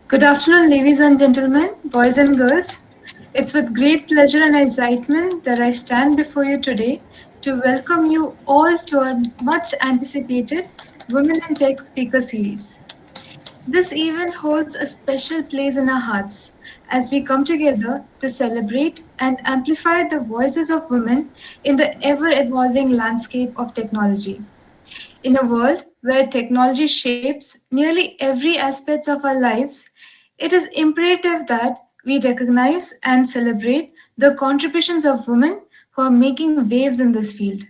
Good afternoon, ladies and gentlemen, boys and girls. It's with great pleasure and excitement that I stand before you today to welcome you all to our much anticipated Women in Tech Speaker Series. This event holds a special place in our hearts as we come together to celebrate and amplify the voices of women in the ever evolving landscape of technology. In a world where technology shapes nearly every aspect of our lives, it is imperative that we recognize and celebrate the contributions of women who are making waves in this field.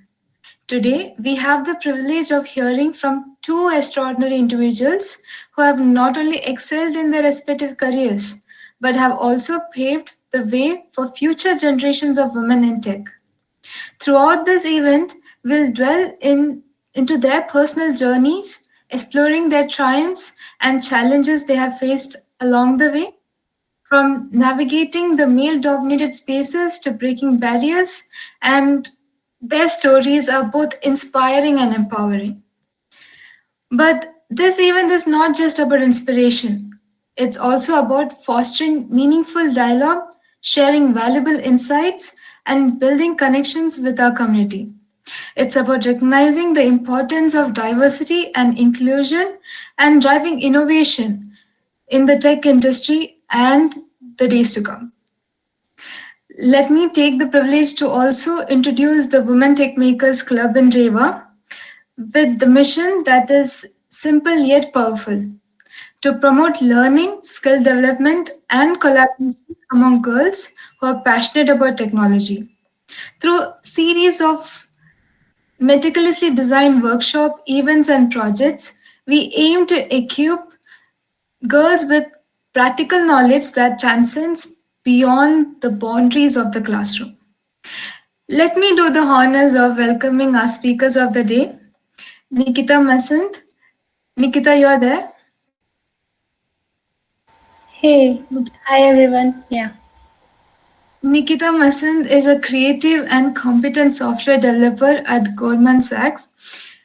Today, we have the privilege of hearing from two extraordinary individuals who have not only excelled in their respective careers, but have also paved the way for future generations of women in tech. Throughout this event, we'll into their personal journeys, exploring their triumphs and challenges they have faced along the way, from navigating the male dominated spaces to breaking barriers, and their stories are both inspiring and empowering. But this event is not just about inspiration, it's also about fostering meaningful dialogue, sharing valuable insights, and building connections with our community. It's about recognizing the importance of diversity and inclusion and driving innovation in the tech industry and the days to come. Let me take the privilege to also introduce the Women Tech Makers Club in REVA with the mission that is simple yet powerful to promote learning, skill development, and collaboration among girls who are passionate about technology. Through series of meticulously designed workshop events and projects, we aim to equip girls with practical knowledge that transcends beyond the boundaries of the classroom. Let me do the honors of welcoming our speakers of the day. Nikita Masand. Nikita, you are there? Hey, hi everyone. Yeah. Nikita Masand is a creative and competent software developer at Goldman Sachs.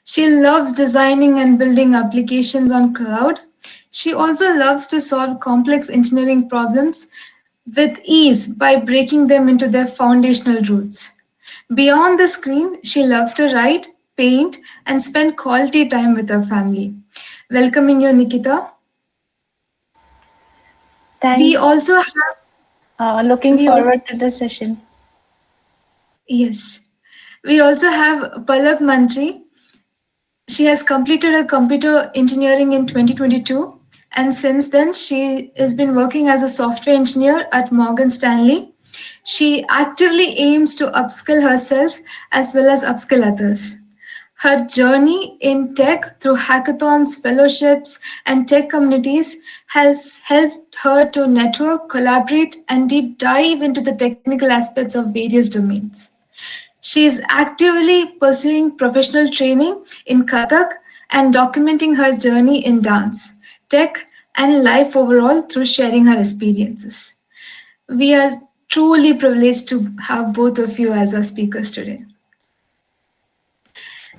She loves designing and building applications on cloud. She also loves to solve complex engineering problems with ease by breaking them into their foundational roots. Beyond the screen, she loves to write, paint, and spend quality time with her family. Welcoming you, Nikita. We Thanks. also have Looking we also forward to the session. yes. We also have Palak Mantry. She has completed her computer engineering in 2022, and since then she has been working as a software engineer at Morgan Stanley. She actively aims to upskill herself as well as upskill others. Her journey in tech through hackathons, fellowships, and tech communities has helped her to network, collaborate, and deep dive into the technical aspects of various domains. She is actively pursuing professional training in Kathak and documenting her journey in dance, tech, and life overall through sharing her experiences. We are truly privileged to have both of you as our speakers today.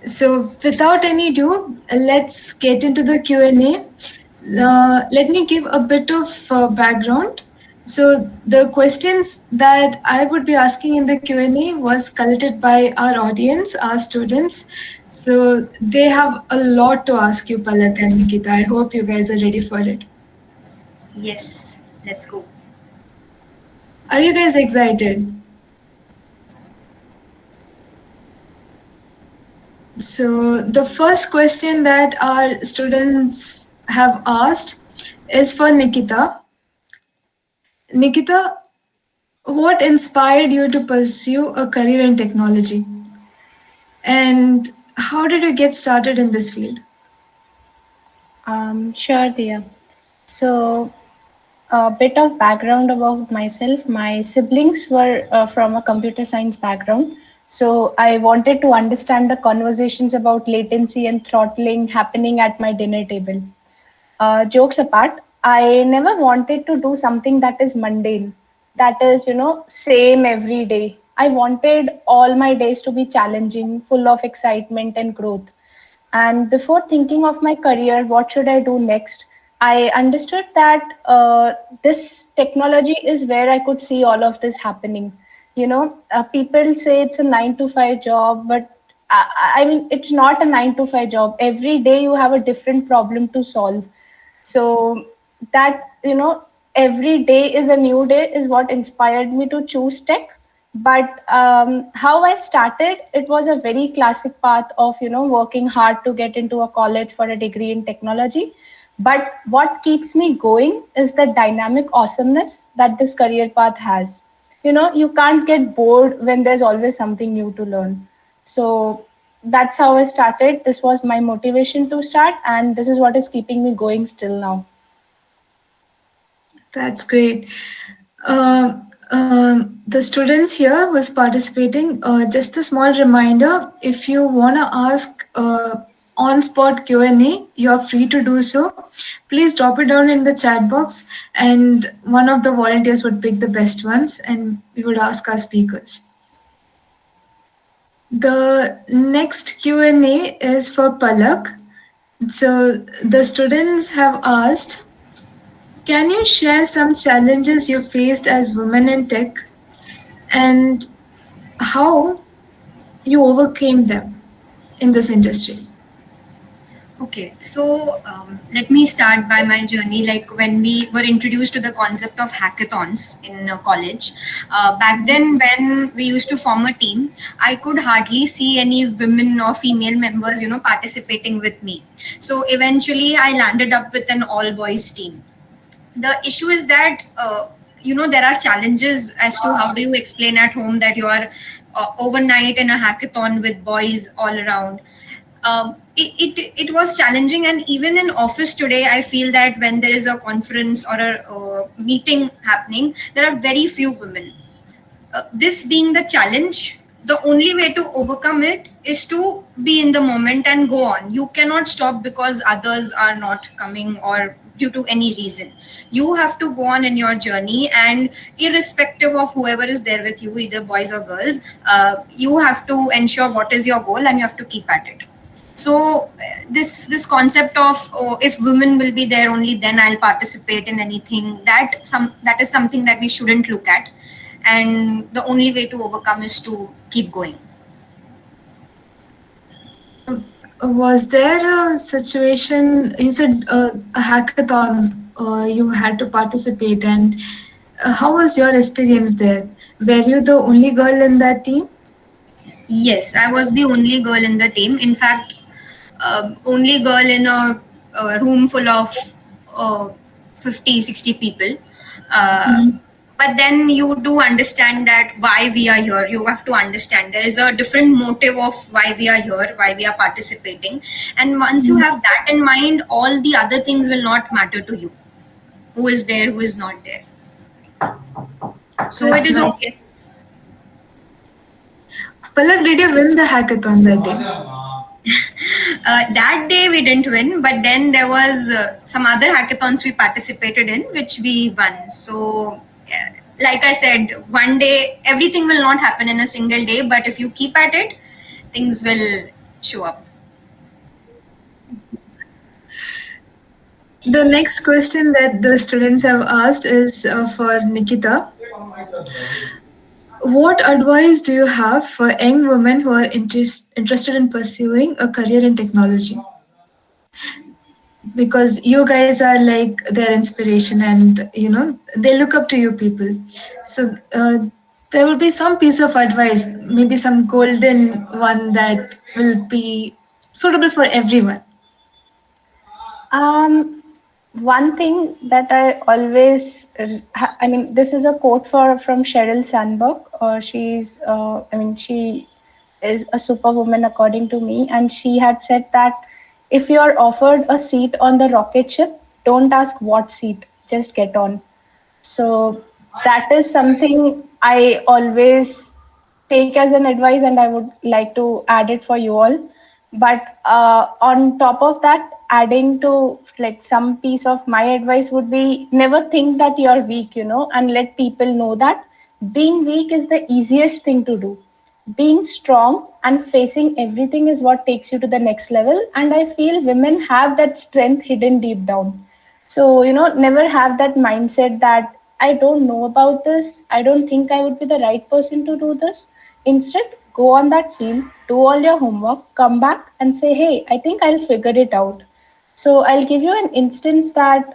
So, without any ado, let's get into the Q&A. Let me give a bit of background. So, the questions that I would be asking in the Q&A was collected by our audience, our students. So, they have a lot to ask you, Palak and Nikita. I hope you guys are ready for it. Yes, let's go. Are you guys excited? So, the first question that our students have asked is for Nikita. Nikita, what inspired you to pursue a career in technology? And how did you get started in this field? Sure, dear. So, a bit of background about myself. My siblings were from a computer science background. So, I wanted to understand the conversations about latency and throttling happening at my dinner table. Jokes apart, I never wanted to do something that is mundane, that is, same every day. I wanted all my days to be challenging, full of excitement and growth. And before thinking of my career, what should I do next? I understood that this technology is where I could see all of this happening. People say it's a 9 to 5 job, but I mean, it's not a 9 to 5 job. Every day you have a different problem to solve. So that, every day is a new day is what inspired me to choose tech. But how I started, it was a very classic path of, working hard to get into a college for a degree in technology. But what keeps me going is the dynamic awesomeness that this career path has. You can't get bored when there's always something new to learn. So that's how I started. This was my motivation to start, and this is what is keeping me going still now. That's great. The students here who's participating, just a small reminder, if you want to ask on-spot Q&A, you're free to do so. Please drop it down in the chat box and one of the volunteers would pick the best ones and we would ask our speakers. The next Q&A is for Palak. So the students have asked, can you share some challenges you faced as women in tech and how you overcame them in this industry? Okay, so let me start by my journey. Like when we were introduced to the concept of hackathons in college, back then when we used to form a team, I could hardly see any women or female members, participating with me. So eventually, I landed up with an all boys team. The issue is that there are challenges as to how do you explain at home that you are overnight in a hackathon with boys all around. It was challenging, and even in office today I feel that when there is a conference or a meeting happening, there are very few women. This being the challenge, the only way to overcome it is to be in the moment and go on. You cannot stop because others are not coming or due to any reason. You have to go on in your journey, and irrespective of whoever is there with you, either boys or girls, you have to ensure what is your goal and you have to keep at it. So this concept of, oh, if women will be there only then I'll participate in anything, that is something that we shouldn't look at, and the only way to overcome is to keep going. Was there a situation, you said a hackathon you had to participate and how was your experience there? Were you the only girl in that team? Yes, I was the only girl in the team. In fact, only girl in a room full of uh, 50, 60 people. Uh, Mhm. but then you do understand that why we are here. You have to understand there is a different motive of why we are here, why we are participating. And once you Mhm. have that in mind, all the other things will not matter to you. Who is there, who is not there. So it That's is nice. okay. Palak, did you win the hackathon that day? That day we didn't win, but then there was some other hackathons we participated in, which we won. So, like I said, one day everything will not happen in a single day, but if you keep at it, things will show up. The next question that the students have asked is for Nikita. What advice do you have for young women who are interested in pursuing a career in technology? Because you guys are like their inspiration and they look up to you people. So there will be some piece of advice, maybe some golden one that will be suitable for everyone. Um, One thing that I always, I mean, this is a quote from Sheryl Sandberg. She is a superwoman according to me, and she had said that if you are offered a seat on the rocket ship, don't ask what seat, just get on. So that is something I always take as an advice, and I would like to add it for you all. But on top of that, adding to like some piece of my advice would be never think that you're weak, and let people know that being weak is the easiest thing to do. Being strong and facing everything is what takes you to the next level. And I feel women have that strength hidden deep down. So, never have that mindset that I don't know about this. I don't think I would be the right person to do this. Instead, go on that field, do all your homework, come back and say, hey, I think I'll figure it out. So, I'll give you an instance that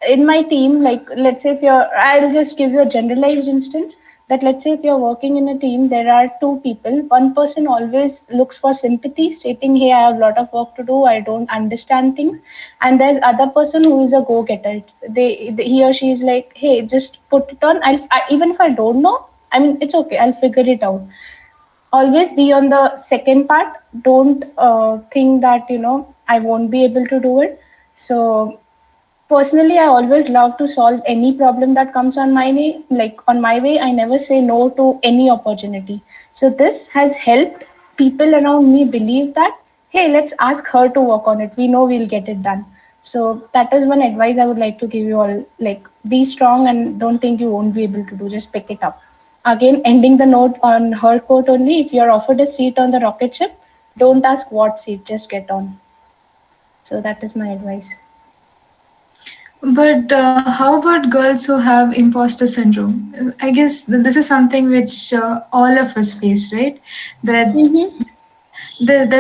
in my team, like let's say if you're, I'll just give you a generalized instance that let's say if you're working in a team, there are two people. One person always looks for sympathy, stating, hey, I have a lot of work to do, I don't understand things. And there's other person who is a go-getter. He or she is like, hey, just put it on. Even if I don't know, I mean, it's okay, I'll figure it out. Always be on the second part. Don't think that I won't be able to do it. So personally, I always love to solve any problem that comes on my way. Like on my way, I never say no to any opportunity. So this has helped people around me believe that, hey, let's ask her to work on it. We know we'll get it done. So that is one advice I would like to give you all. Like, be strong and don't think you won't be able to do. Just pick it up. Again, ending the note on her quote only. If you're offered a seat on the rocket ship, don't ask what seat. Just get on. So that is my advice. But how about girls who have imposter syndrome? I guess this is something which all of us face, right? That Mm-hmm.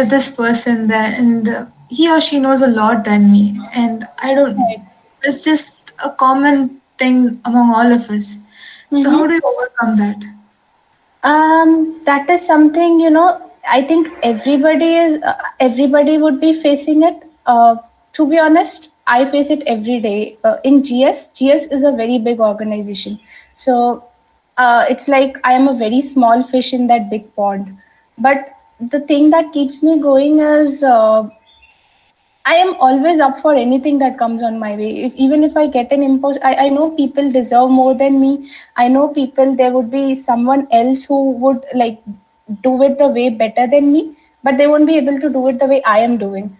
this person that and he or she knows a lot than me, and I don't. Right. It's just a common thing among all of us. So how do Mm-hmm. you overcome that? That is something, I think everybody would be facing it. To be honest, I face it every day. In GS is a very big organization. So it's like I am a very small fish in that big pond. But the thing that keeps me going is I am always up for anything that comes on my way. Even if I get an impulse, I know people deserve more than me. I know people, there would be someone else who would like do it the way better than me, but they won't be able to do it the way I am doing.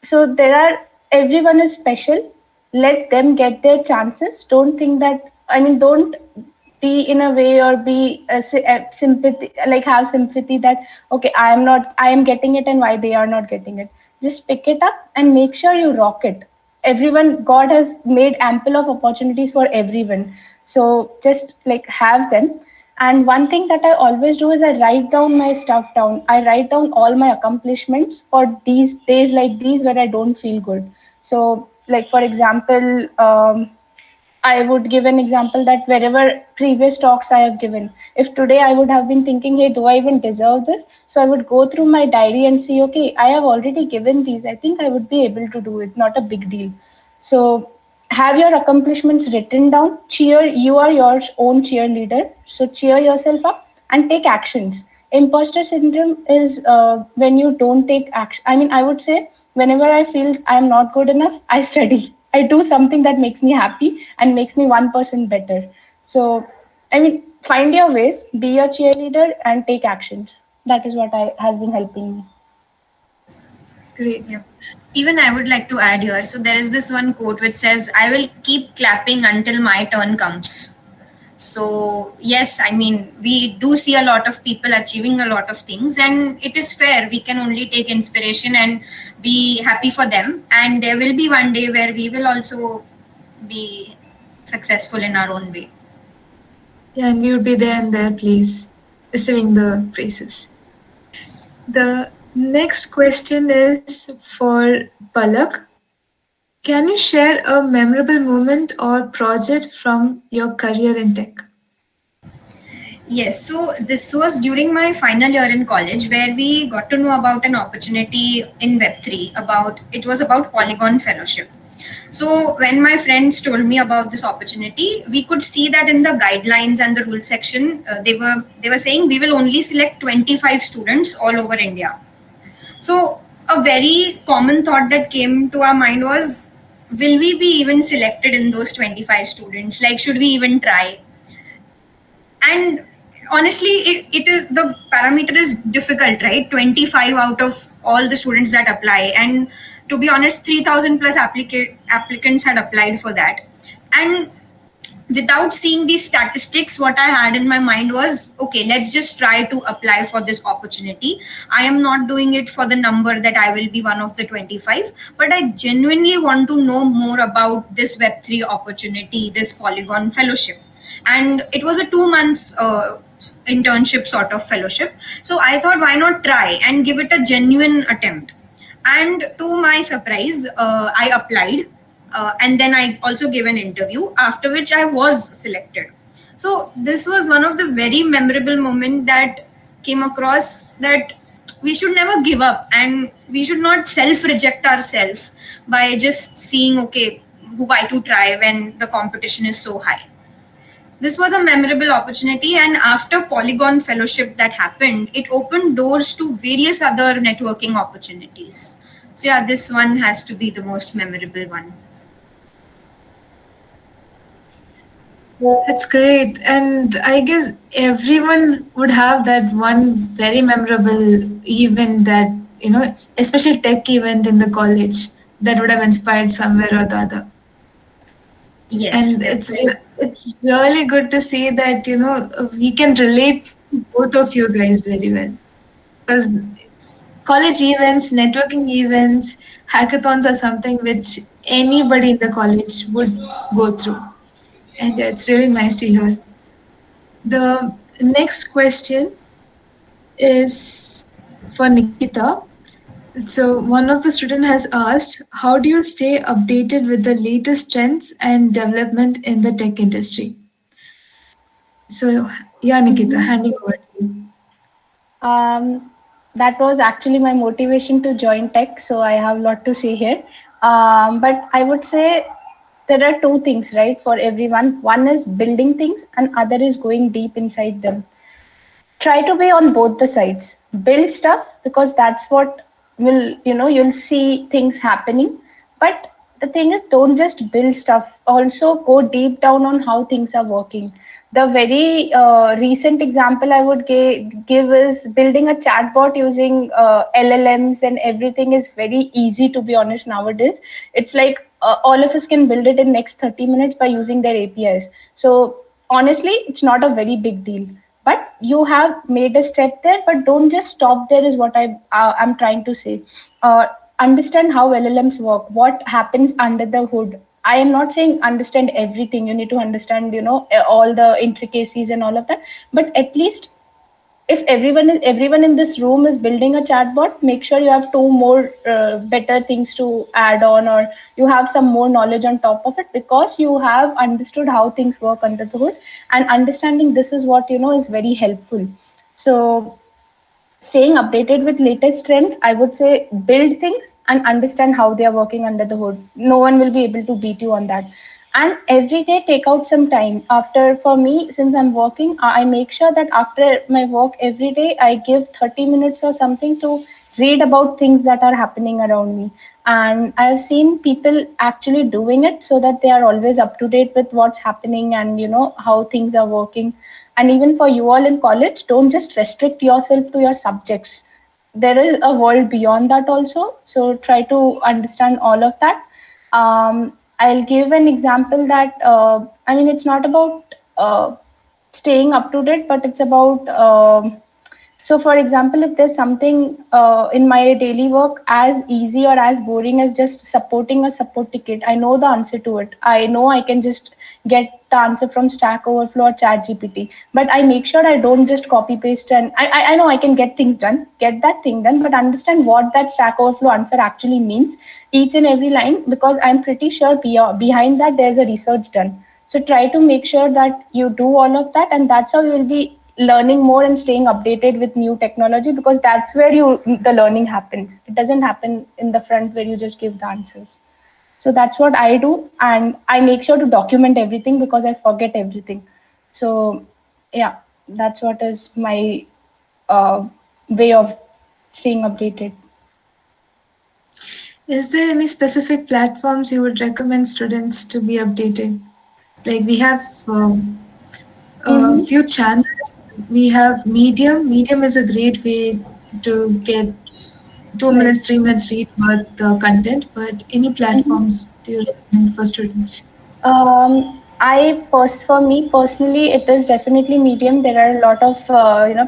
So everyone is special. Let them get their chances. Don't think that, I mean, don't be in a way or be sympathy, like have sympathy that okay, I am getting it and why they are not getting it. Just pick it up and make sure you rock it. Everyone, God has made ample of opportunities for everyone, so just like have them. And one thing that I always do is I write down my stuff down. I write down all my accomplishments for these days like these where I don't feel good. So like for example, I would give an example that wherever previous talks I have given, if today I would have been thinking, hey, do I even deserve this? So I would go through my diary and see, okay, I have already given these. I think I would be able to do it. Not a big deal. So have your accomplishments written down. You are your own cheerleader. So cheer yourself up and take actions. Imposter syndrome is when you don't take action. I mean, I would say whenever I feel I'm not good enough, I study. I do something that makes me happy and makes me 1% better. So, I mean, find your ways, be your cheerleader, and take actions. That is what I has been helping me. Great. Yep. Even I would like to add here. So there is this one quote which says, I will keep clapping until my turn comes. So, yes, I mean, we do see a lot of people achieving a lot of things, and it is fair. We can only take inspiration and be happy for them. And there will be one day where we will also be successful in our own way. Yeah, and we would be there in their place, receiving the praises. The next question is for Palak. Can you share a memorable moment or project from your career in tech? Yes, so this was during my final year in college where we got to know about an opportunity in Web3 about it was about Polygon Fellowship. So when my friends told me about this opportunity, we could see that in the guidelines and the rule section, they were saying we will only select 25 students all over India. So a very common thought that came to our mind was, will we be even selected in those 25 students? Like, should we even try? And honestly, it is the parameter is difficult, right? 25 out of all the students that apply, and to be honest, 3000 plus applicants had applied for that. And without seeing these statistics, what I had in my mind was, okay, let's just try to apply for this opportunity. I am not doing it for the number that I will be one of the 25, but I genuinely want to know more about this Web3 opportunity, this Polygon fellowship. And it was a 2 months internship sort of fellowship. So I thought, why not try and give it a genuine attempt? And to my surprise, I applied, and then I also gave an interview, after which I was selected. So this was one of the very memorable moments that came across, that we should never give up and we should not self reject ourselves by just seeing, okay, why to try when the competition is so high. This was a memorable opportunity, and after Polygon fellowship that happened, it opened doors to various other networking opportunities. So yeah, this one has to be the most memorable one. That's great. And I guess everyone would have that one very memorable event that, especially tech event in the college that would have inspired somewhere or the other. Yes, And it's really good to see that, we can relate to both of you guys very well. Because college events, networking events, hackathons are something which anybody in the college would go through. And it's really nice to hear. The next question is for Nikita. So one of the student has asked, how do you stay updated with the latest trends and development in the tech industry? So yeah, Nikita, Mhm. handing over to you. That was actually my motivation to join tech, so I have a lot to say here. But I would say there are two things, right, for everyone. One is building things, and other is going deep inside them. Try to be on both the sides. Build stuff because that's what will, you'll see things happening. But the thing is, don't just build stuff. Also go deep down on how things are working. The very recent example I would give is building a chatbot using LLMs, and everything is very easy, to be honest. Nowadays it's like all of us can build it in next 30 minutes by using their APIs. So honestly, it's not a very big deal, but you have made a step there. But don't just stop there, is what I'm trying to say. uh, Understand how LLMs work, what happens under the hood. I am not saying understand everything. You need to understand, all the intricacies and all of that. But at least, if everyone in this room is building a chatbot, make sure you have two more better things to add on, or you have some more knowledge on top of it, because you have understood how things work under the hood. And understanding this is what, is very helpful. So staying updated with latest trends, I would say build things and understand how they are working under the hood. No one will be able to beat you on that. And every day take out some time after. For me, since I'm working, I make sure that after my work every day I give 30 minutes or something to read about things that are happening around me. And I've seen people actually doing it, so that they are always up to date with what's happening and how things are working. And even for you all in college, don't just restrict yourself to your subjects. There is a world beyond that also, so try to understand all of that. I'll give an example that, I mean, it's not about staying up to date, but it's about so, for example, if there's something in my daily work as easy or as boring as just supporting a support ticket, I know the answer to it. I know I can just get the answer from Stack Overflow or ChatGPT. But I make sure I don't just copy paste, and I know I can get that thing done, but understand what that Stack Overflow answer actually means, each and every line, because I'm pretty sure behind that there's a research done. So try to make sure that you do all of that, and that's how you will be learning more and staying updated with new technology, because that's where the learning happens. It doesn't happen in the front where you just give the answers. So that's what I do, and I make sure to document everything because I forget everything. So yeah, that's what is my way of staying updated. Is there any specific platforms you would recommend students to be updated? Like we have a Mm-hmm. few channels. We have Medium. Medium is a great way to get 2 minutes, Right. 3 minutes read worth content. But any Mm-hmm. platforms do you recommend for students? For me personally, it is definitely Medium. There are a lot of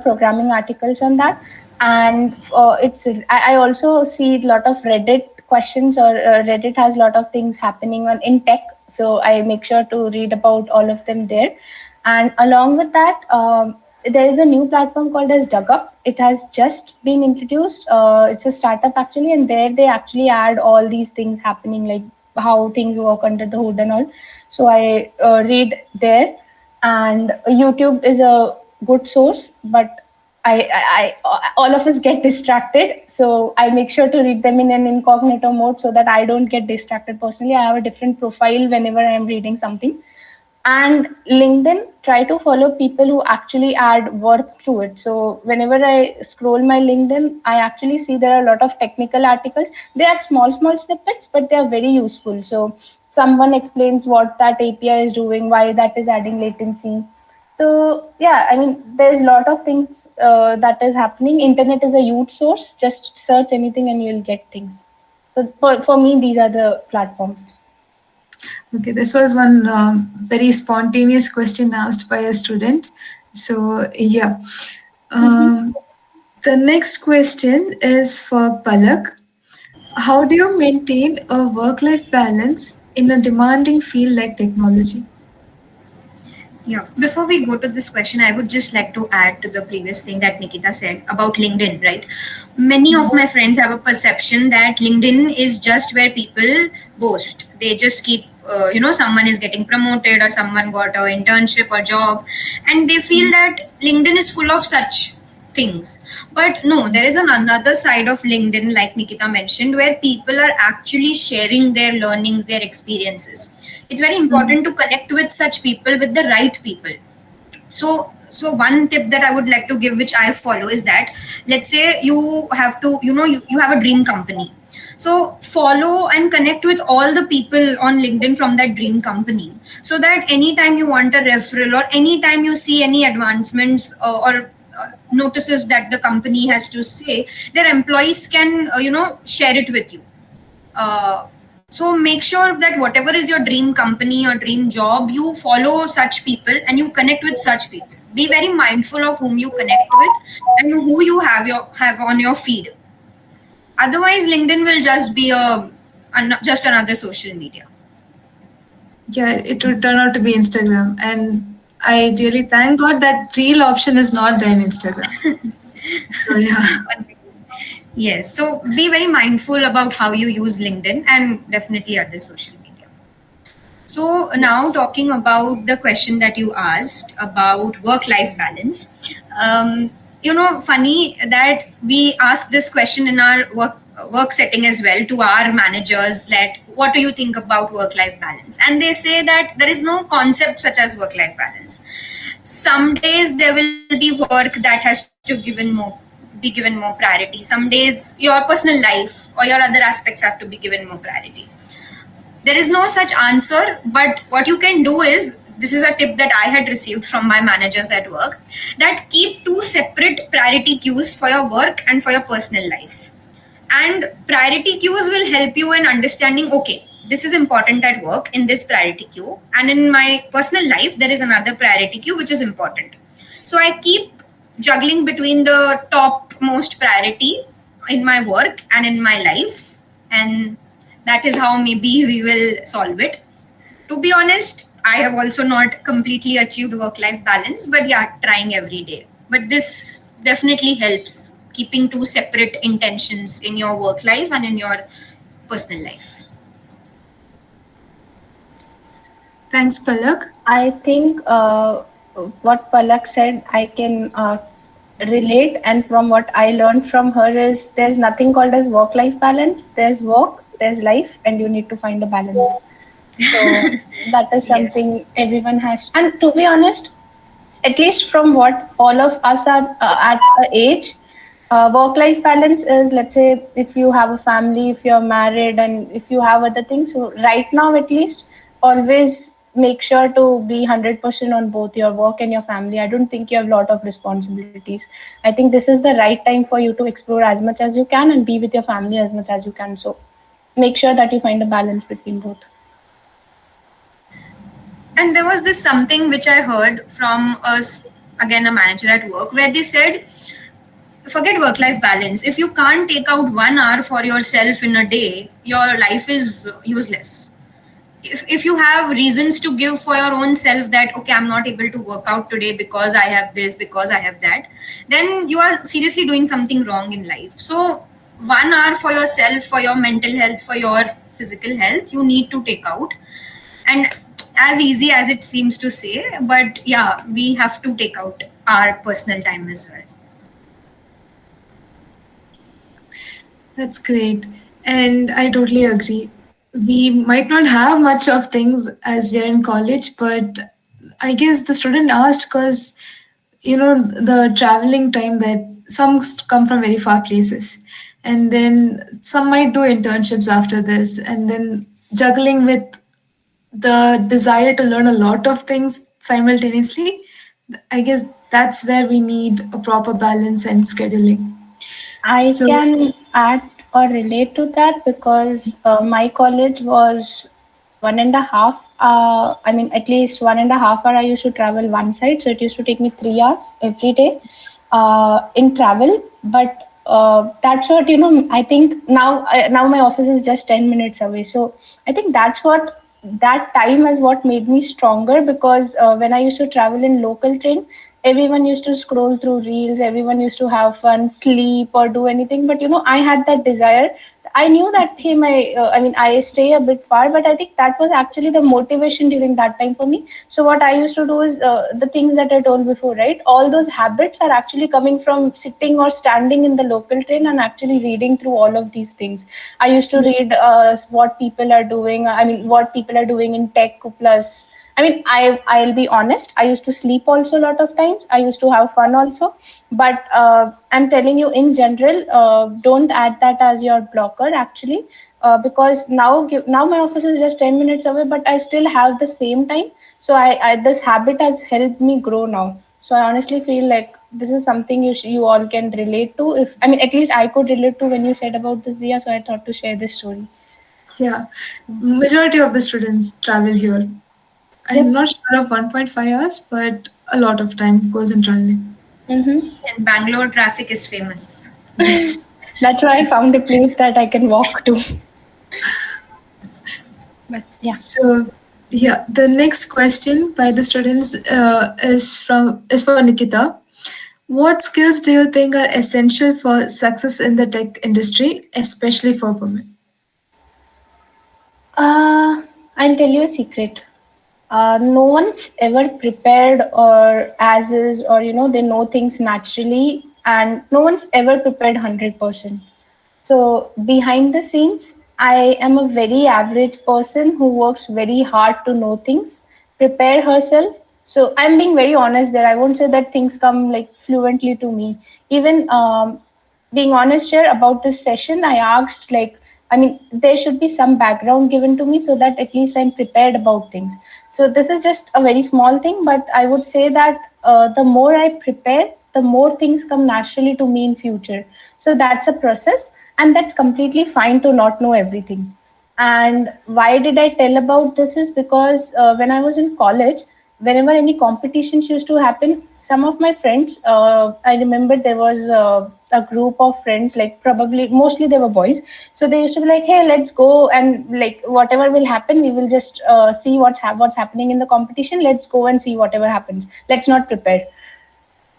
programming articles on that, and I also see a lot of Reddit questions, or Reddit has a lot of things happening on in tech. So I make sure to read about all of them there, and along with that, there is a new platform called as Dugup. It has just been introduced. It's a startup actually, and there they actually add all these things happening, like how things work under the hood and all. So I read there, and YouTube is a good source, but all of us get distracted. So I make sure to read them in an incognito mode so that I don't get distracted. Personally, I have a different profile whenever I am reading something. And LinkedIn, try to follow people who actually add worth to it. So whenever I scroll my LinkedIn, I actually see there are a lot of technical articles. They are small snippets, but they are very useful. So someone explains what that API is doing, why that is adding latency. So yeah, I mean, there's a lot of things that is happening. Internet is a huge source. Just search anything and you'll get things. So for me, these are the platforms. Okay, this was one very spontaneous question asked by a student. So, yeah. Um, the next question is for Palak. How do you maintain a work life balance in a demanding field like technology? Yeah. Before we go to this question, I would just like to add to the previous thing that Nikita said about LinkedIn, right? Many of my friends have a perception that LinkedIn is just where people boast. They just keep, someone is getting promoted or someone got an internship or job, and they feel that LinkedIn is full of such things. But no, there is another side of LinkedIn, like Nikita mentioned, where people are actually sharing their learnings, their experiences. It's very important to connect with such people, with the right people. So one tip that I would like to give, which I follow, is that, let's say you have to, you have a dream company. So follow and connect with all the people on LinkedIn from that dream company, so that anytime you want a referral or anytime you see any advancements or notices that the company has to say, their employees can share it with you. So make sure that whatever is your dream company or dream job, you follow such people and you connect with such people. Be very mindful of whom you connect with and who you have on your feed. Otherwise, LinkedIn will just be just another social media. Yeah, it would turn out to be Instagram. And I really thank God that reel option is not there in Instagram. So, yeah. Yes. So be very mindful about how you use LinkedIn and definitely other social media. So now Yes. talking about the question that you asked about work-life balance, funny that we ask this question in our work setting as well to our managers, that what do you think about work-life balance? And they say that there is no concept such as work-life balance. Some days there will be work that has to be given more priority. Some days your personal life or your other aspects have to be given more priority. There is no such answer, but what you can do is, this is a tip that I had received from my managers at work, that keep two separate priority queues for your work and for your personal life. And priority queues will help you in understanding, okay, this is important at work in this priority queue, and in my personal life there is another priority queue which is important. So I keep juggling between the top most priority in my work and in my life, and that is how maybe we will solve it. To be honest, I have also not completely achieved work life balance, but yeah, trying every day. But this definitely helps, keeping two separate intentions in your work life and in your personal life. Thanks, Palak. I think what Palak said, I can relate, and from what I learned from her is there's nothing called as work-life balance. There's work, there's life, and you need to find a balance. So that is Yes. something everyone has. And to be honest, at least from what all of us are at the age, work life balance is, let's say, if you have a family, if you're married, and if you have other things. So right now, at least, always make sure to be 100% on both your work and your family. I don't think you have a lot of responsibilities. I think this is the right time for you to explore as much as you can and be with your family as much as you can. So make sure that you find a balance between both. And there was this something which I heard from again a manager at work, where they said, forget work life balance. If you can't take out 1 hour for yourself in a day, your life is useless. If you have reasons to give for your own self, that okay, I'm not able to work out today because I have this, because I have that, then you are seriously doing something wrong in life. So 1 hour for yourself, for your mental health, for your physical health, you need to take out. And as easy as it seems to say, but yeah, we have to take out our personal time as well. That's great. And I totally agree. We might not have much of things as we are in college, but I guess the student asked because, the traveling time that some come from very far places. And then some might do internships after this. And then juggling with the desire to learn a lot of things simultaneously, I guess that's where we need a proper balance and scheduling. I So, can add or relate to that because my college was 1.5. I mean, at least 1.5 hour. I used to travel one side, so it used to take me 3 hours every day in travel. But that's what I think now. Now my office is just 10 minutes away, so I think that's what that time is what made me stronger because when I used to travel in local train, everyone used to scroll through reels, everyone used to have fun, sleep or do anything, but I had that desire. I knew that hey, I mean, I stay a bit far, but I think that was actually the motivation during that time for me. So what I used to do is the things that I told before, right? All those habits are actually coming from sitting or standing in the local train and actually reading through all of these things. I used to read what people are doing. I mean, what people are doing in tech plus. I mean, I'll be honest. I used to sleep also a lot of times. I used to have fun also, but I'm telling you in general, don't add that as your blocker actually, because now my office is just 10 minutes away, but I still have the same time. So I this habit has helped me grow now. So I honestly feel like this is something you all can relate to. If I mean, at least I could relate to when you said about this, Dia. So I thought to share this story. yeah, majority of the students travel here. I'm Yep. not sure of 1.5 hours, but a lot of time goes in traveling. Mm-hmm. And Bangalore traffic is famous. Yes. That's why I found a place that I can walk to. But yeah. So, yeah, the next question by the students is for Nikita. What skills do you think are essential for success in the tech industry, especially for women? I'll tell you a secret. No one's ever prepared or as is, or they know things naturally, and no one's ever prepared 100%. So behind the scenes, I am a very average person who works very hard to know things, prepare herself. So I'm being very honest there. I won't say that things come like fluently to me. Even being honest here about this session, I asked like, I mean, there should be some background given to me so that at least I'm prepared about things. So this is just a very small thing, but I would say that the more I prepare, the more things come naturally to me in future. So that's a process, and that's completely fine to not know everything. And why did I tell about this is because when I was in college, whenever any competitions used to happen, some of my friends, I remember there was a group of friends, like probably mostly they were boys. So they used to be like, hey, let's go and like whatever will happen, we will just see what's happening in the competition. Let's go and see whatever happens. Let's not prepare.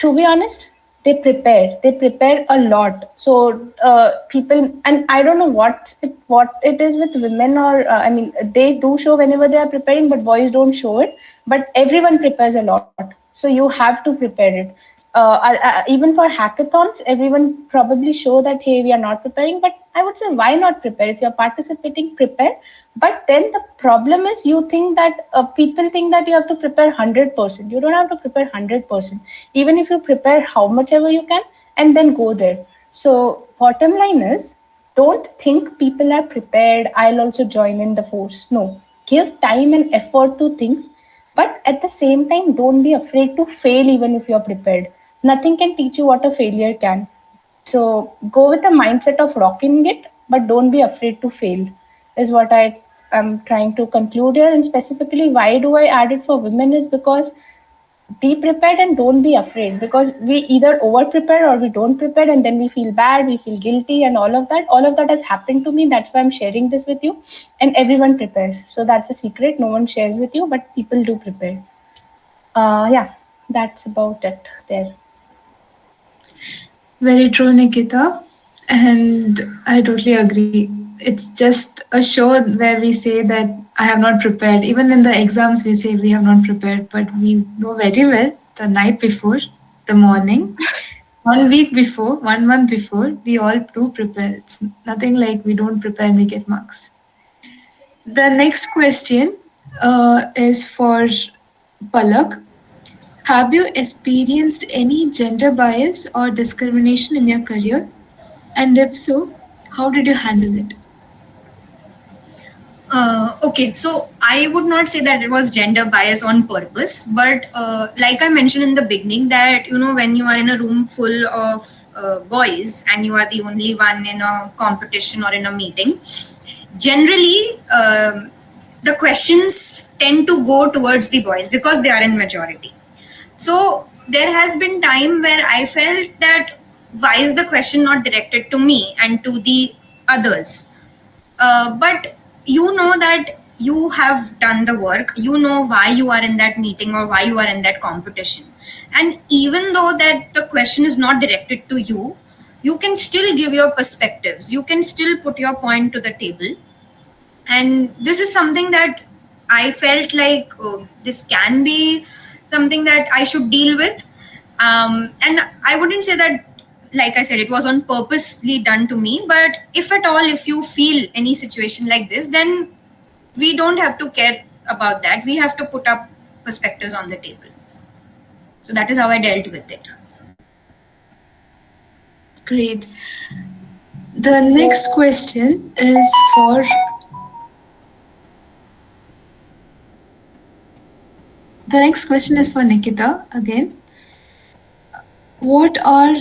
To be honest, they prepare a lot. So people, and I don't know what it is with women, or I mean, they do show whenever they are preparing, but boys don't show it. But everyone prepares a lot, so you have to prepare it. Even for hackathons, everyone probably show that hey, we are not preparing, but I would say why not prepare? If you're participating, prepare. But then the problem is, you think that people think that you have to prepare 100%. You don't have to prepare 100%. Even if you prepare how much ever you can, and then go there. So bottom line is, don't think people are prepared, I'll also join in the force. No, give time and effort to things, but at the same time, don't be afraid to fail even if you're prepared. Nothing can teach you what a failure can. So go with the mindset of rocking it, but don't be afraid to fail, is what I I'm trying to conclude here, and specifically why do I add it for women is because be prepared and don't be afraid, because we either over prepare or we don't prepare and then we feel bad, we feel guilty, and all of that has happened to me. That's why I'm sharing this with you. And everyone prepares, so that's a secret no one shares with you, but people do prepare. Yeah, that's about it there. Very true, Nikita. And I totally agree. It's just a show where we say that I have not prepared. Even in the exams, we say we have not prepared, but we know very well the night before, the morning, 1 week before, 1 month before, we all do prepare. It's nothing like we don't prepare and we get marks. The next question is for Palak. Have you experienced any gender bias or discrimination in your career? And if so, how did you handle it? Okay, so I would not say that it was gender bias on purpose, but like I mentioned in the beginning, that when you are in a room full of boys and you are the only one in a competition or in a meeting, generally the questions tend to go towards the boys because they are in majority. So there has been time where I felt that why is the question not directed to me and to the others? But you know that you have done the work, you know why you are in that meeting or why you are in that competition, and even though that the question is not directed to you, you can still give your perspectives, you can still put your point to the table. And this is something that I felt like this can be something that I should deal with. And I wouldn't say that, like I said, it was on purposely done to me, but if at all, if you feel any situation like this, then we don't have to care about that, we have to put up perspectives on the table. So that is how I dealt with it. Great. The next question is for Nikita again. What are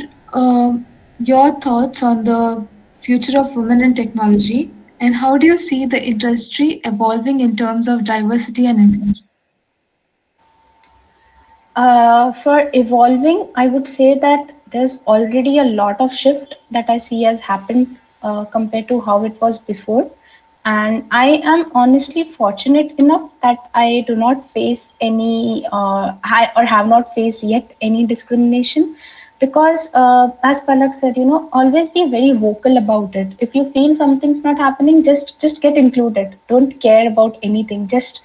your thoughts on the future of women in technology, and how do you see the industry evolving in terms of diversity and inclusion? For evolving, I would say that there's already a lot of shift that I see has happened compared to how it was before. And I am honestly fortunate enough that I do not face any, or have not faced yet any discrimination. Because, as Palak said, always be very vocal about it. If you feel something's not happening, just get included. Don't care about anything. Just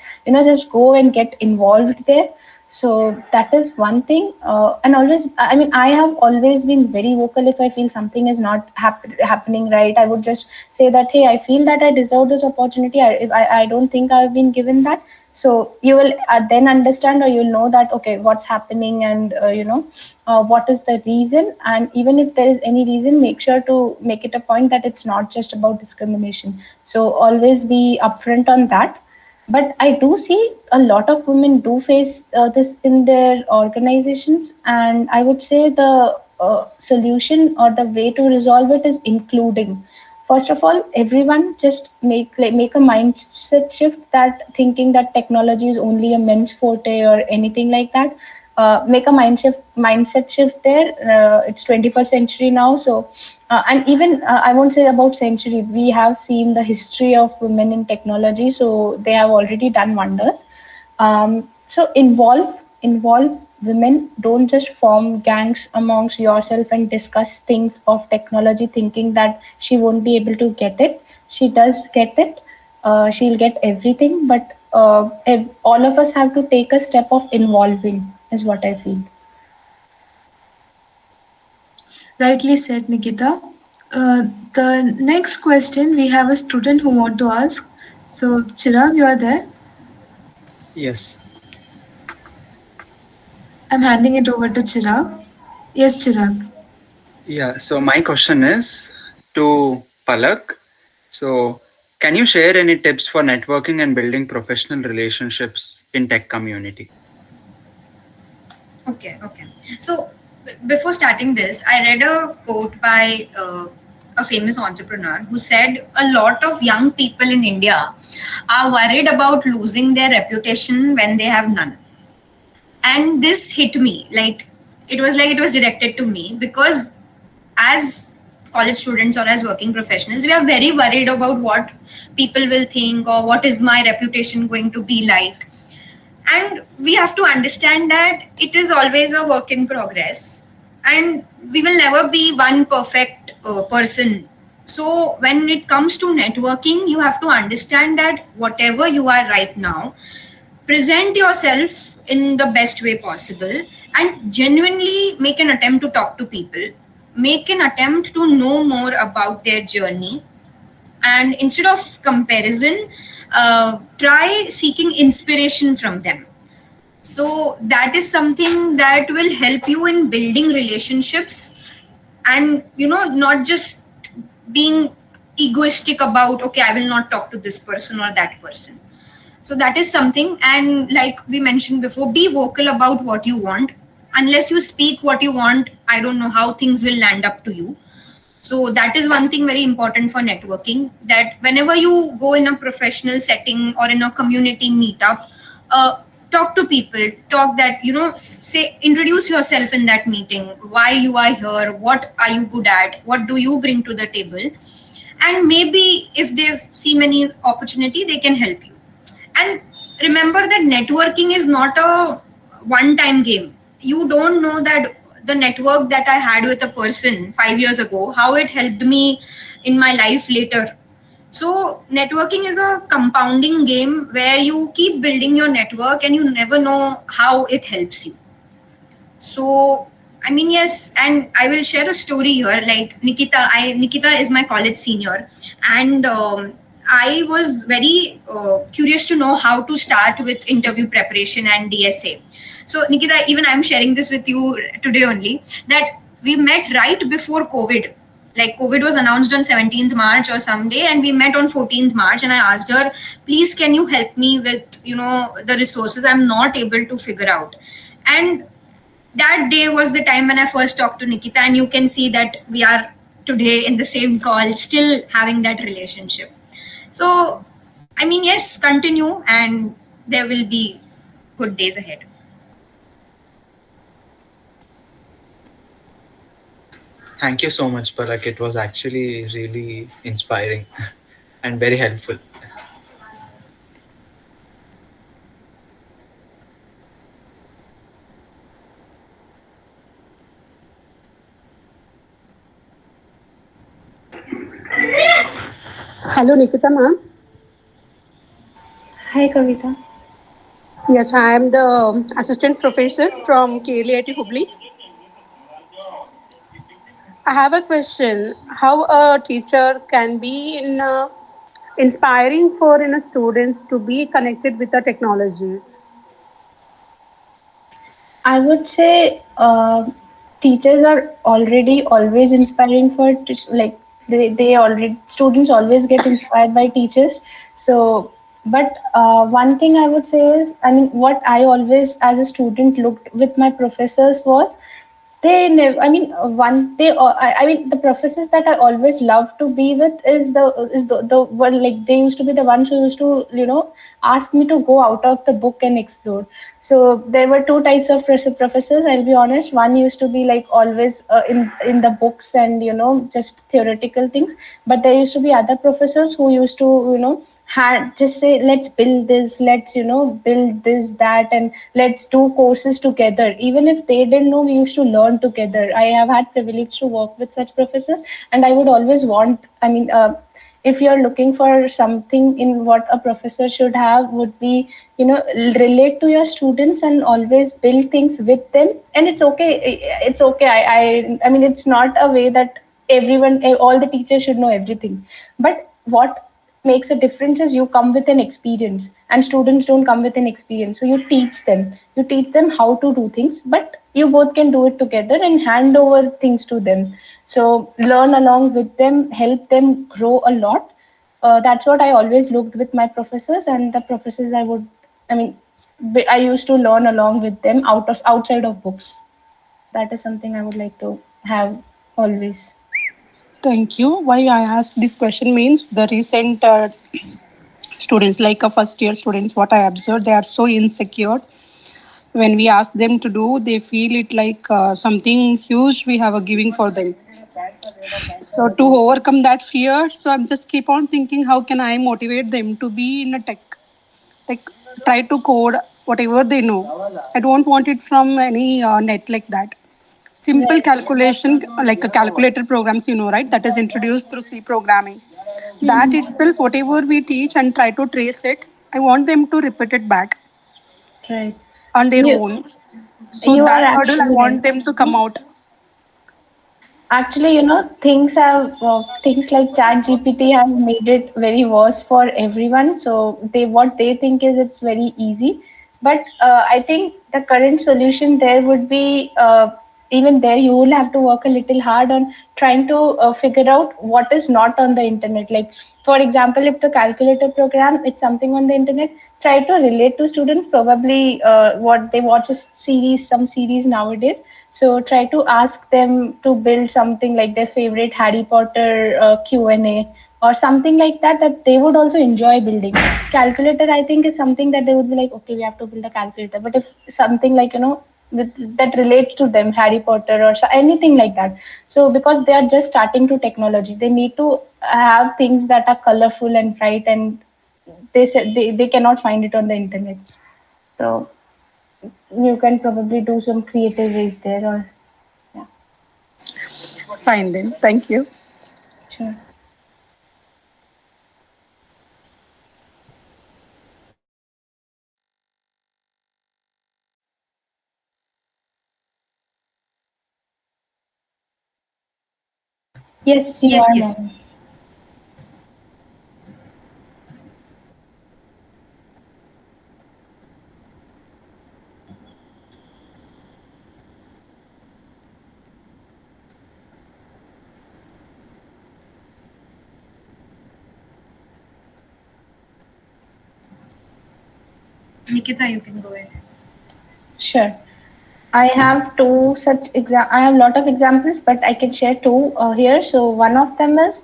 go and get involved there. So that is one thing. And always, I mean, I have always been very vocal. If I feel something is not happening right, I would just say that, hey, I feel that I deserve this opportunity. If I don't think I've been given that. So you will then understand, or you'll know that, okay, what's happening, and what is the reason. And even if there is any reason, make sure to make it a point that it's not just about discrimination. So always be upfront on that. But I do see a lot of women do face this in their organizations, and I would say the solution or the way to resolve it is including. First of all, everyone just make a mindset shift, that thinking that technology is only a men's forte or anything like that. Make a mindset shift there. It's 21st century now, so and even I won't say about century. We have seen the history of women in technology, so they have already done wonders. So involve women. Don't just form gangs amongst yourself and discuss things of technology, thinking that she won't be able to get it. She does get it. She'll get everything, but all of us have to take a step of involving, is what I feel. Rightly said, Nikita. The next question, we have a student who want to ask. So, Chirag, you are there. Yes. I'm handing it over to Chirag. Yes, Chirag. Yeah. So my question is to Palak. So can you share any tips for networking and building professional relationships in tech community? Okay. So before starting this, I read a quote by a a famous entrepreneur who said a lot of young people in India are worried about losing their reputation when they have none. And this hit me like it was directed to me because as college students or as working professionals, we are very worried about what people will think or what is my reputation going to be like. And we have to understand that it is always a work in progress and we will never be one perfect person. So when it comes to networking, you have to understand that whatever you are right now, present yourself in the best way possible and genuinely make an attempt to talk to people, make an attempt to know more about their journey, and instead of comparison, try seeking inspiration from them. So that is something that will help you in building relationships, and not just being egoistic about, okay, I will not talk to this person or that person. So that is something. And like we mentioned before, be vocal about what you want. Unless you speak what you want, I don't know how things will land up to you. So that is one thing very important for networking, that whenever you go in a professional setting or in a community meetup, talk to people, talk that, say, introduce yourself in that meeting, why you are here, what are you good at, what do you bring to the table. And maybe if they see any opportunity, they can help you. And remember that networking is not a one time game. You don't know that the network that I had with a person 5 years ago, how it helped me in my life later. So networking is a compounding game where you keep building your network and you never know how it helps you. So I mean, yes, and I will share a story here. Like Nikita is my college senior, and I was very curious to know how to start with interview preparation and DSA. So Nikita, even I'm sharing this with you today only, that we met right before COVID. Like COVID was announced on 17th March or someday, and we met on 14th March. And I asked her, please, can you help me with the resources I'm not able to figure out. And that day was the time when I first talked to Nikita, and you can see that we are today in the same call, still having that relationship. So, I mean, yes, continue, and there will be good days ahead. Thank you so much, Palak. It was actually really inspiring and very helpful. Hello, Nikita ma'am. Hi, Kavita. Yes, I am the assistant professor from KLIT Hubli. I have a question: how a teacher can be inspiring for students to be connected with the technologies? I would say teachers are already always inspiring for like they already students always get inspired by teachers. So, but one thing I would say is, I mean, what I always as a student looked with my professors was they never. I mean, one they. I mean, the professors that I always love to be with is the one, like they used to be the ones who used to ask me to go out of the book and explore. So there were two types of professors. I'll be honest. One used to be like always in the books and just theoretical things. But there used to be other professors who used to had just say, let's build this, let's build this, that, and let's do courses together. Even if they didn't know, we used to learn together. I have had privilege to work with such professors, and I would always want, I mean, if you're looking for something in what a professor should have, would be relate to your students and always build things with them. And it's okay, it's okay. I mean, it's not a way that everyone, all the teachers should know everything. But what makes a difference is you come with an experience, and students don't come with an experience. So you teach them how to do things, but you both can do it together and hand over things to them. So learn along with them, help them grow a lot. That's what I always looked with my professors, and the professors I mean, I used to learn along with them outside of books. That is something I would like to have always. Thank you. Why I asked this question means the recent students, like a first year students, what I observed, they are so insecure. When we ask them to do, they feel it like something huge we have a giving for them. So to overcome that fear, so I'm just keep on thinking how can I motivate them to be in a tech, like try to code whatever they know. I don't want it from any net like that. Simple Right. calculation, like a calculator programs, right, that is introduced through C programming. That itself, whatever we teach and try to trace it, I want them to repeat it back Right. on their You own. So you are that hurdle, I actually right. want them to come out. Actually, things like Chat GPT has made it very worse for everyone. So what they think is it's very easy, but I think the current solution there would be even there you will have to work a little hard on trying to figure out what is not on the internet. Like for example, if the calculator program it's something on the internet, try to relate to students. Probably what they watch a series, some series nowadays, so try to ask them to build something like their favorite Harry Potter Q&A or something like that that they would also enjoy building. Calculator, I think, is something that they would be like, okay, we have to build a calculator. But if something like that relates to them, Harry Potter or anything like that. So because they are just starting to technology, they need to have things that are colorful and bright, and they said they cannot find it on the internet. So you can probably do some creative ways there, or yeah. Fine then. Thank you. Sure. Yes, you Yes, are, yes. ma'am. Nikita, you can go ahead. Sure. I have two such I have a lot of examples, but I can share two here. So one of them is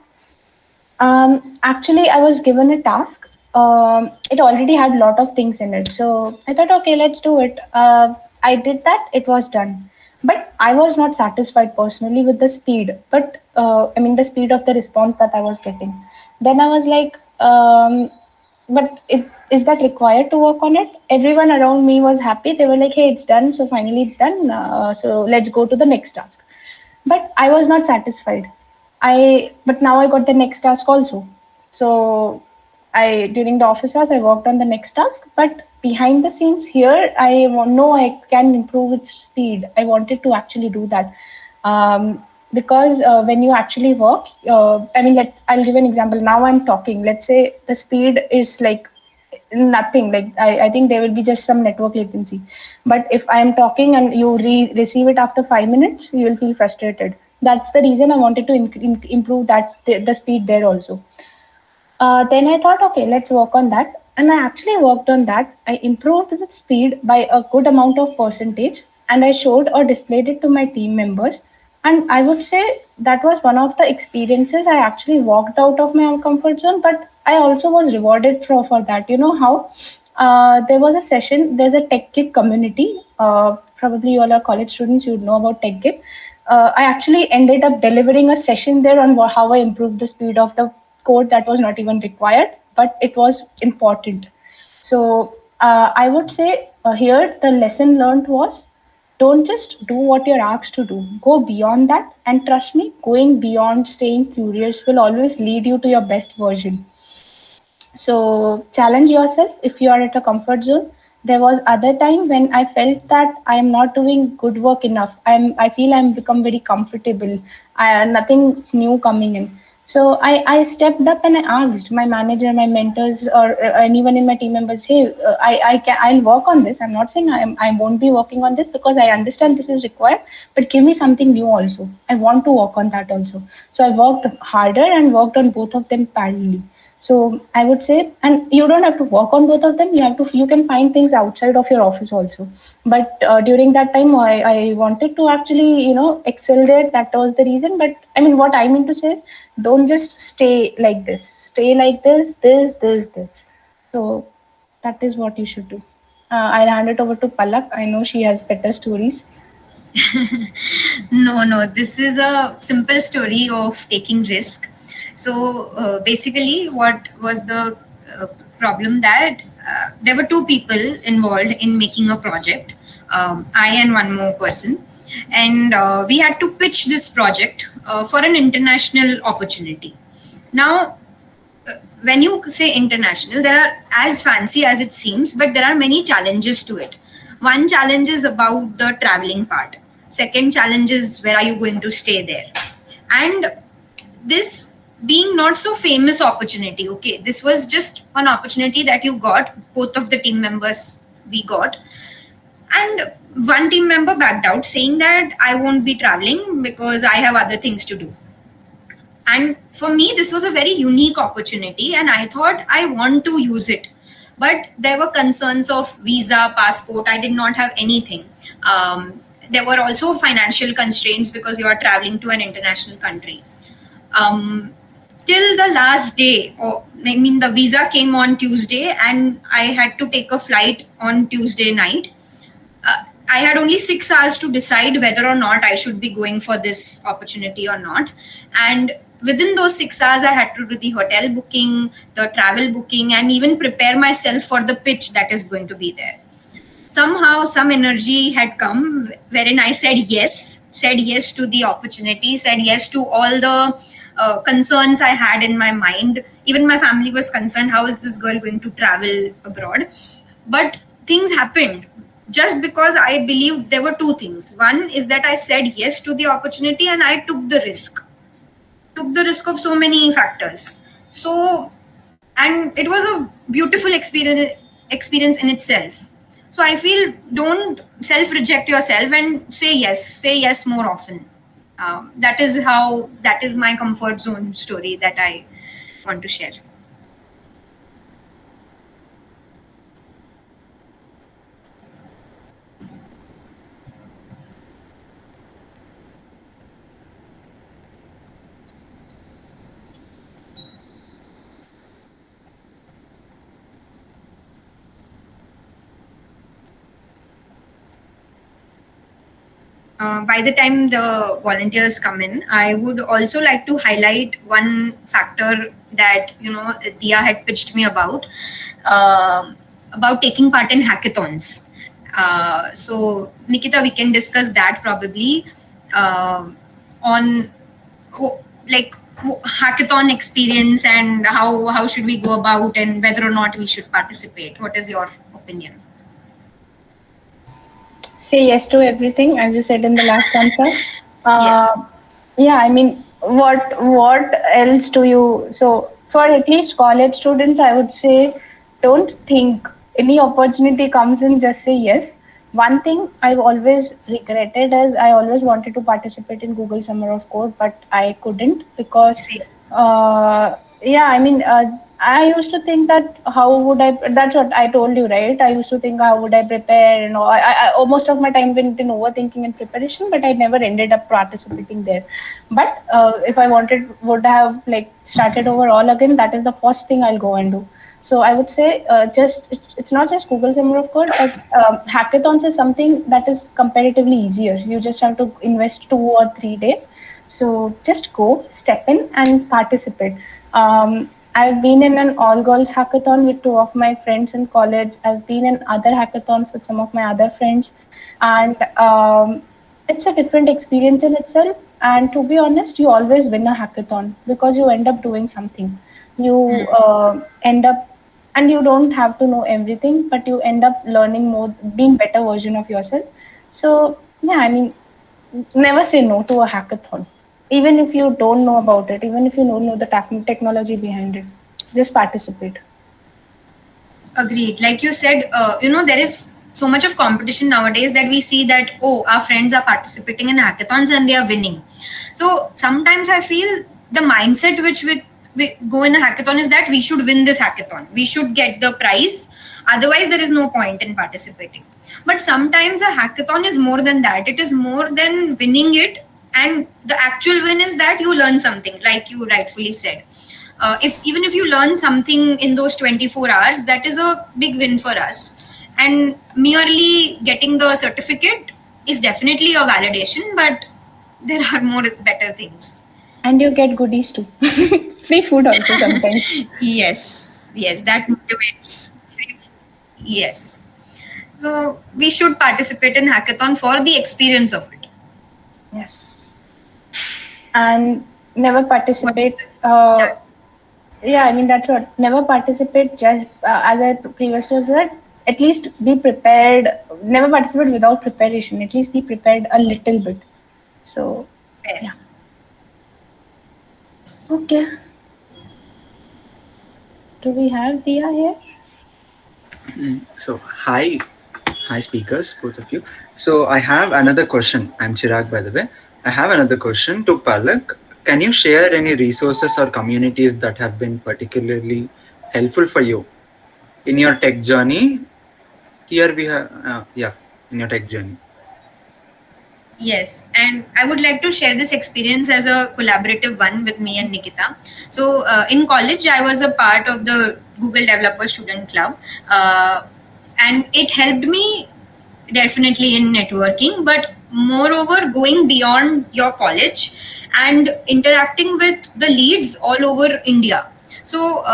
actually I was given a task. It already had a lot of things in it, so I thought, okay, let's do it. I did that. It was done, but I was not satisfied personally with the speed. But I mean the speed of the response that I was getting. Then I was like, but is that required to work on it? Everyone around me was happy. They were like, hey, it's done. So finally it's done. So let's go to the next task. But I was not satisfied. But now I got the next task also. So I during the office hours I worked on the next task. But behind the scenes here, know I can improve its speed. I wanted to actually do that. Because when you actually work, I mean, I'll give an example. Now I'm talking. Let's say the speed is like nothing. Like I think there will be just some network latency. But if I'm talking and you receive it after 5 minutes, you will feel frustrated. That's the reason I wanted to improve the speed there also. Then I thought, okay, let's work on that. And I actually worked on that. I improved the speed by a good amount of percentage, and I showed or displayed it to my team members. And I would say that was one of the experiences I actually walked out of my comfort zone, but I also was rewarded for that. You know how there was a session, there's a tech gig community. Probably you all are college students, you would know about tech gig. I actually ended up delivering a session there on how I improved the speed of the code that was not even required, but it was important. So I would say here the lesson learned was don't just do what you're asked to do. Go beyond that, and trust me, going beyond staying curious will always lead you to your best version. So challenge yourself if you are at a comfort zone. There was other time when I felt that I am not doing good work enough. I feel I'm become very comfortable. Nothing new coming in. So I stepped up and I asked my manager, my mentors, or anyone in my team members, hey, I'll work on this. I'm not saying I won't be working on this because I understand this is required, but give me something new also. I want to work on that also. So I worked harder and worked on both of them parallelly. So I would say, and you don't have to work on both of them. You can find things outside of your office also. But during that time, I wanted to actually, excel there. That was the reason. But I mean, what I mean to say is, don't just stay like this. Stay like this. So that is what you should do. I'll hand it over to Palak. I know she has better stories. No, this is a simple story of taking risk. So basically, what was the uh, problem that there were two people involved in making a project, I and one more person, and we had to pitch this project for an international opportunity. Now, when you say international, there are as fancy as it seems, but there are many challenges to it. One challenge is about the traveling part. Second challenge is where are you going to stay there? And this being not so famous opportunity, okay, this was just an opportunity that you got, both of the team members we got. And one team member backed out saying that I won't be traveling because I have other things to do. And for me, this was a very unique opportunity, and I thought I want to use it. But there were concerns of visa, passport. I did not have anything. There were also financial constraints because you are traveling to an international country. Till the last day, or I mean, the visa came on Tuesday, and I had to take a flight on Tuesday night. I had only 6 hours to decide whether or not I should be going for this opportunity or not. And within those 6 hours, I had to do the hotel booking, the travel booking, and even prepare myself for the pitch that is going to be there. Somehow, some energy had come wherein I said yes to the opportunity, said yes to all the concerns I had in my mind. Even my family was concerned, how is this girl going to travel abroad? But things happened just because I believed there were two things. One is that I said yes to the opportunity and I took the risk. Took the risk of so many factors. So, and it was a beautiful experience in itself. So I feel don't self reject yourself and say yes more often. That is my comfort zone story that I want to share. By the time the volunteers come in, I would also like to highlight one factor that Dia had pitched me about taking part in hackathons. So Nikita, we can discuss that probably on like hackathon experience and how should we go about and whether or not we should participate. What is your opinion? Say yes to everything, as you said in the last answer. Yes. Yeah, I mean, what else do you? So for at least college students, I would say, don't think any opportunity comes in, just say yes. One thing I've always regretted is I always wanted to participate in Google Summer of Code, but I couldn't because, See. yeah, I mean, I used to think that how would I? That's what I told you, right? I used to think how would I prepare, most of my time went in overthinking and preparation, but I never ended up participating there. But if I would have like started over all again. That is the first thing I'll go and do. So I would say it's not just Google Summer of Code, but hackathons is something that is comparatively easier. You just have to invest 2 or 3 days. So just go, step in, and participate. I've been in an all-girls hackathon with 2 of my friends in college. I've been in other hackathons with some of my other friends, and it's a different experience in itself. And to be honest, you always win a hackathon because you end up doing something. You end up, and you don't have to know everything, but you end up learning more, being better version of yourself. So yeah, I mean, never say no to a hackathon, even if you don't know about it, even if you don't know the technology behind it. Just participate. Agreed. Like you said, there is so much of competition nowadays that we see that, oh, our friends are participating in hackathons and they are winning. So sometimes I feel the mindset which we go in a hackathon is that we should win this hackathon, we should get the prize, otherwise there is no point in participating. But sometimes a hackathon is more than that. It is more than winning it, and the actual win is that you learn something, like you rightfully said. If even if you learn something in those 24 hours, that is a big win for us. And merely getting the certificate is definitely a validation, but there are more better things. And you get goodies too. Free food also sometimes. Yes, that motivates. Yes. So we should participate in hackathon for the experience of it. Yes. And never participate. Yeah, I mean, that's what. Never participate just as I previously said. At least be prepared. Never participate without preparation. At least be prepared a little bit. So, Fair. yeah. Okay. Do we have Dia here? So, hi speakers, both of you. So, I have another question. I'm Chirag, by the way. I have another question to Palak. Can you share any resources or communities that have been particularly helpful for you in your tech journey? Here we have, in your tech journey. Yes, and I would like to share this experience as a collaborative one with me and Nikita. So, in college, I was a part of the Google Developer Student Club, and it helped me definitely in networking, but moreover, going beyond your college and interacting with the leads all over India. So,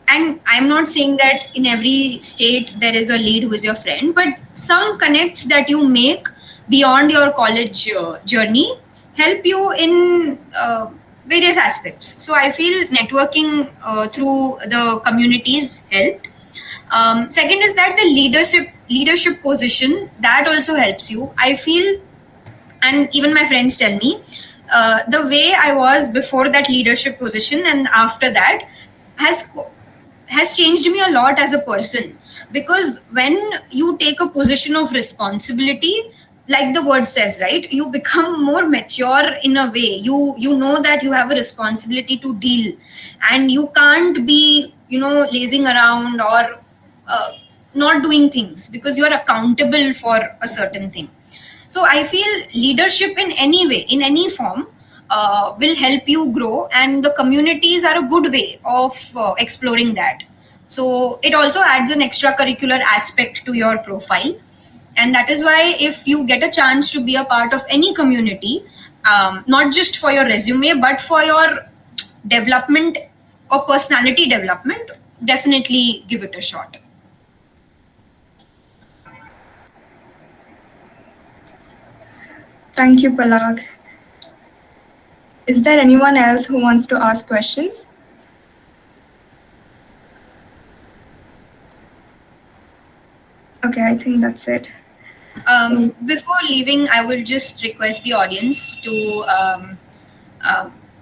and I'm not saying that in every state there is a lead who is your friend, but some connects that you make beyond your college journey help you in various aspects. So I feel networking through the communities helped. Second is that the leadership position that also helps you, I feel. And even my friends tell me the way I was before that leadership position and after that has changed me a lot as a person. Because when you take a position of responsibility, like the word says, right, you become more mature in a way. You know that you have a responsibility to deal, and you can't be lazing around or not doing things, because you are accountable for a certain thing. So I feel leadership in any way, in any form, will help you grow, and the communities are a good way of exploring that. So it also adds an extracurricular aspect to your profile. And that is why if you get a chance to be a part of any community, not just for your resume, but for your development or personality development, definitely give it a shot. Thank you, Palak. Is there anyone else who wants to ask questions? Okay, I think that's it. Before leaving, I will just request the audience to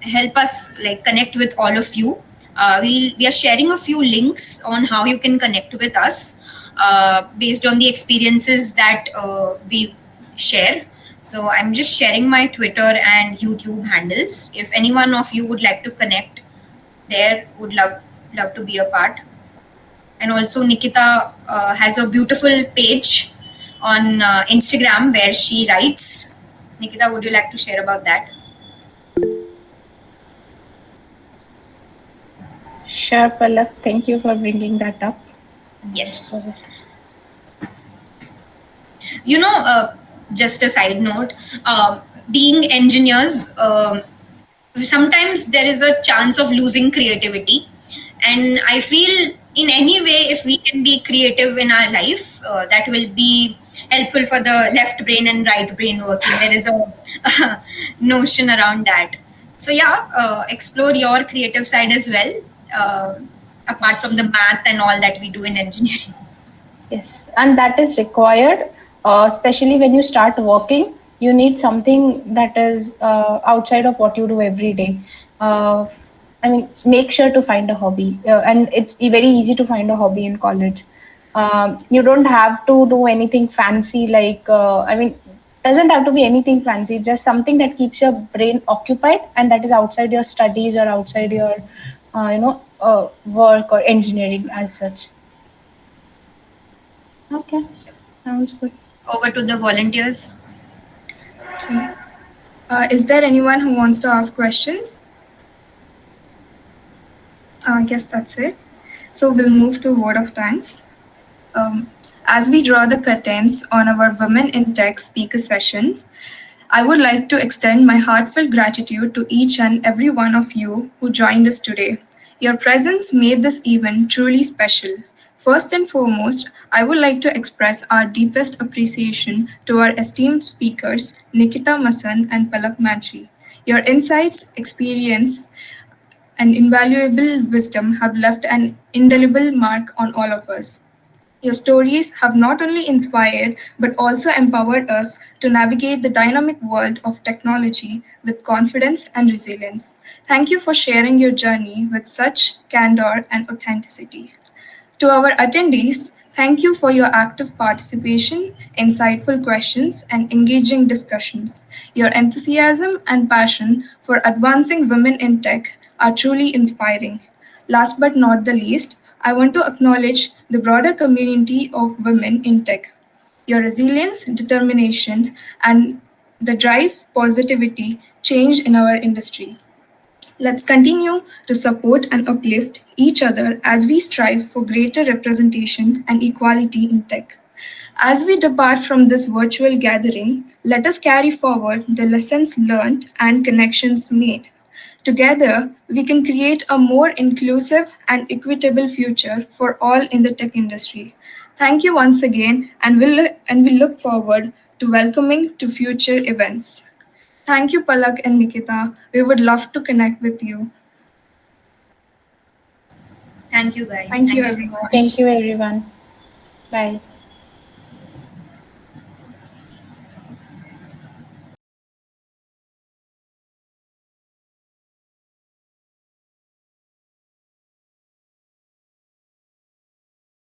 help us connect with all of you. We are sharing a few links on how you can connect with us based on the experiences that we share. So I'm just sharing my Twitter and YouTube handles. If any one of you would like to connect there, would love to be a part. And also Nikita has a beautiful page on Instagram where she writes. Nikita, would you like to share about that? Sure, Palak. Thank you for bringing that up. Yes. Just a side note, being engineers, sometimes there is a chance of losing creativity. And I feel in any way, if we can be creative in our life, that will be helpful for the left brain and right brain working. There is a notion around that. So explore your creative side as well, apart from the math and all that we do in engineering. Yes, and that is required, especially when you start working. You need something that is outside of what you do every day. I mean, make sure to find a hobby, and it's very easy to find a hobby in college. You don't have to do anything fancy, like doesn't have to be anything fancy, just something that keeps your brain occupied and that is outside your studies or outside your work or engineering as such. Okay, sounds good. Over to the volunteers. Okay. Is there anyone who wants to ask questions? I guess that's it. So we'll move to word of thanks. As we draw the curtains on our Women in Tech speaker session, I would like to extend my heartfelt gratitude to each and every one of you who joined us today. Your presence made this event truly special. First and foremost, I would like to express our deepest appreciation to our esteemed speakers, Nikita Masand and Palak Mantry. Your insights, experience, and invaluable wisdom have left an indelible mark on all of us. Your stories have not only inspired but also empowered us to navigate the dynamic world of technology with confidence and resilience. Thank you for sharing your journey with such candor and authenticity. To our attendees, thank you for your active participation, insightful questions, and engaging discussions. Your enthusiasm and passion for advancing women in tech are truly inspiring. Last but not the least, I want to acknowledge the broader community of women in tech. Your resilience, determination, and the drive, positivity, change in our industry. Let's continue to support and uplift each other as we strive for greater representation and equality in tech. As we depart from this virtual gathering, let us carry forward the lessons learned and connections made. Together, we can create a more inclusive and equitable future for all in the tech industry. Thank you once again, and we look forward to welcoming to future events. Thank you, Palak and Nikita. We would love to connect with you. Thank you, guys. Thank you, so everyone. much. Thank you, everyone. Bye.